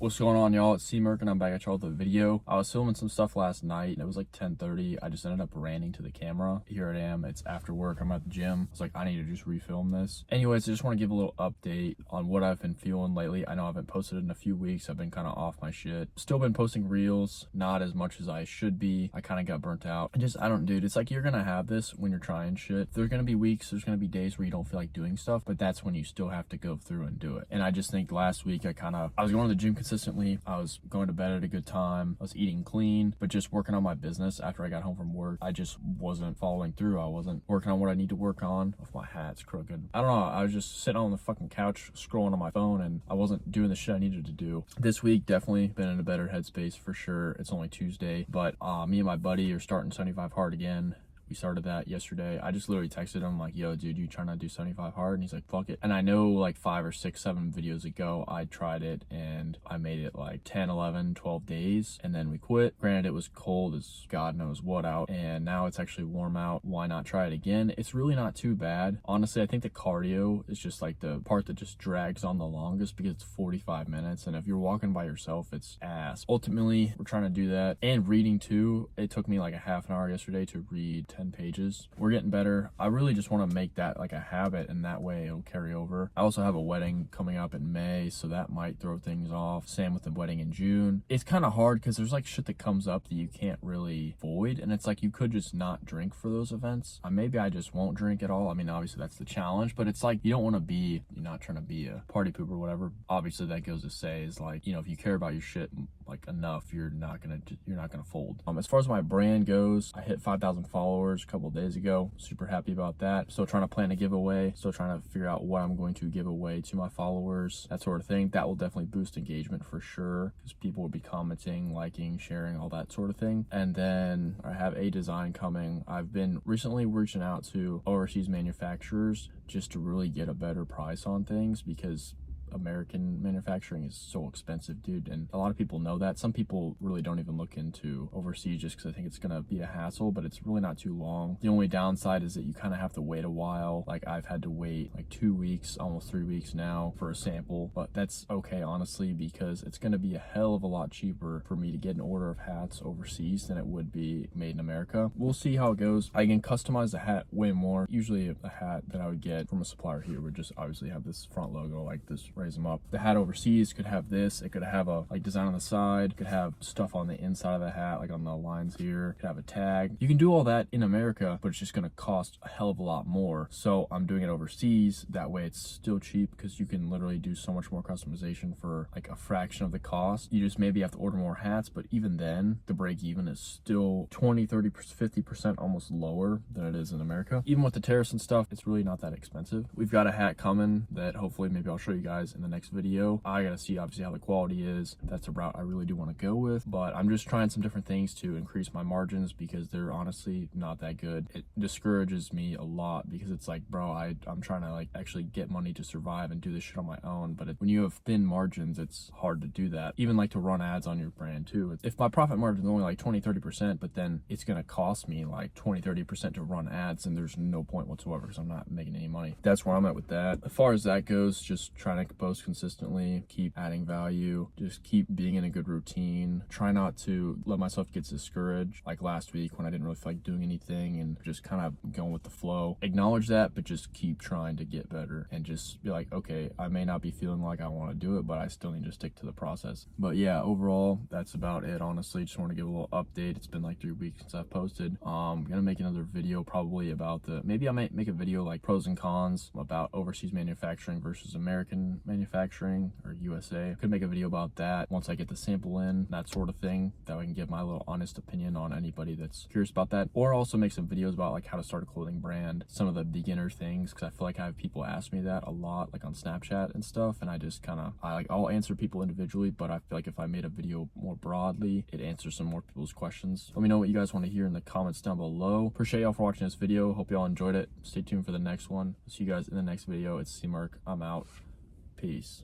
What's going on, y'all? It's Merk and I'm back at y'all with a video. I was filming some stuff last night and it was like 10:30. I just ended up ranting to the camera. Here I am. It's after work. I'm at the gym. I was like, I need to just refilm this. Anyways, I just want to give a little update on what I've been feeling lately. I know I haven't posted in a few weeks. I've been kind of off my shit. Still been posting reels, not as much as I should be. I kind of got burnt out. I don't, dude. It's like you're gonna have this when you're trying shit. There's gonna be weeks, there's gonna be days where you don't feel like doing stuff, but that's when you still have to go through and do it. And I just think last week I was going to the gym consistently. I was going to bed at a good time. I was eating clean, but just working on my business after I got home from work, I just wasn't following through. I wasn't working on what I need to work on. If my hat's crooked, I don't know. I was just sitting on the fucking couch scrolling on my phone and I wasn't doing the shit I needed to do. This week, definitely been in a better headspace for sure. It's only Tuesday, but me and my buddy are starting 75 hard again. We started that yesterday. I just literally texted him like, yo, dude, you trying to do 75 hard? And he's like, fuck it. And I know like 5 or 6, 7 videos ago, I tried it and I made it like 10, 11, 12 days. And then we quit. Granted, it was cold as God knows what out. And now it's actually warm out. Why not try it again? It's really not too bad. Honestly, I think the cardio is just like the part that just drags on the longest because it's 45 minutes. And if you're walking by yourself, it's ass. Ultimately, we're trying to do that. And reading too. It took me like a half an hour yesterday to read 10 pages. We're getting better. I really just want to make that like a habit and that way it'll carry over. I also have a wedding coming up in May, so that might throw things off. Same with the wedding in June. It's kind of hard because there's like shit that comes up that you can't really avoid, and it's like you could just not drink for those events. Maybe I just won't drink at all. I mean, obviously that's the challenge, but it's like you don't want to be, you're not trying to be a party pooper or whatever. Obviously that goes to say is like, you know, if you care about your shit like enough, you're not gonna fold. As far as my brand goes, I hit 5,000 followers a couple days ago. Super happy about that. Still trying to plan a giveaway. Still trying to figure out what I'm going to give away to my followers, that sort of thing. That will definitely boost engagement for sure because people will be commenting, liking, sharing, all that sort of thing. And then I have a design coming. I've been recently reaching out to overseas manufacturers just to really get a better price on things because American manufacturing is so expensive, dude, and a lot of people know that. Some people really don't even look into overseas just because I think it's gonna be a hassle, but it's really not too long. The only downside is that you kind of have to wait a while. Like I've had to wait like 2 weeks, almost 3 weeks now for a sample, but that's okay honestly because it's gonna be a hell of a lot cheaper for me to get an order of hats overseas than it would be made in America. We'll see how it goes. I can customize the hat way more. Usually a hat that I would get from a supplier here would just obviously have this front logo like this Raise 'em Up. The hat overseas could have this. It could have a like design on the side. It could have stuff on the inside of the hat, like on the lines here. It could have a tag. You can do all that in America, but it's just going to cost a hell of a lot more. So I'm doing it overseas. That way it's still cheap because you can literally do so much more customization for like a fraction of the cost. You just maybe have to order more hats, but even then the break even is still 20, 30, 50% almost lower than it is in America. Even with the tariffs and stuff, it's really not that expensive. We've got a hat coming that hopefully maybe I'll show you guys in the next video. I gotta see obviously how the quality is. That's a route I really do want to go with, but I'm just trying some different things to increase my margins because they're honestly not that good. It discourages me a lot because it's like, bro, I'm trying to like actually get money to survive and do this shit on my own, but when you have thin margins, it's hard to do that. Even like to run ads on your brand too. If my profit margin is only like 20-30%, but then it's gonna cost me like 20-30% to run ads, and there's no point whatsoever because I'm not making any money. That's where I'm at with that. As far as that goes, just trying to post consistently, keep adding value, just keep being in a good routine. Try not to let myself get discouraged like last week when I didn't really feel like doing anything and just kind of going with the flow. Acknowledge that, but just keep trying to get better and just be like, okay, I may not be feeling like I want to do it, but I still need to stick to the process. But yeah, overall, that's about it. Honestly, just want to give a little update. It's been like 3 weeks since I've posted. I'm gonna make another video probably about maybe I might make a video like pros and cons about overseas manufacturing versus American manufacturing or USA. Could make a video about that once I get the sample in, that sort of thing, that I can give my little honest opinion on anybody that's curious about that, or also make some videos about like how to start a clothing brand, some of the beginner things, because I feel like I have people ask me that a lot, like on Snapchat and stuff, and I just kind of I'll answer people individually, but I feel like if I made a video more broadly, it answers some more people's questions. Let me know what you guys want to hear in the comments down below. Appreciate y'all for watching this video. Hope y'all enjoyed it. Stay tuned for the next one. See you guys in the next video. It's Merk. I'm out. Peace.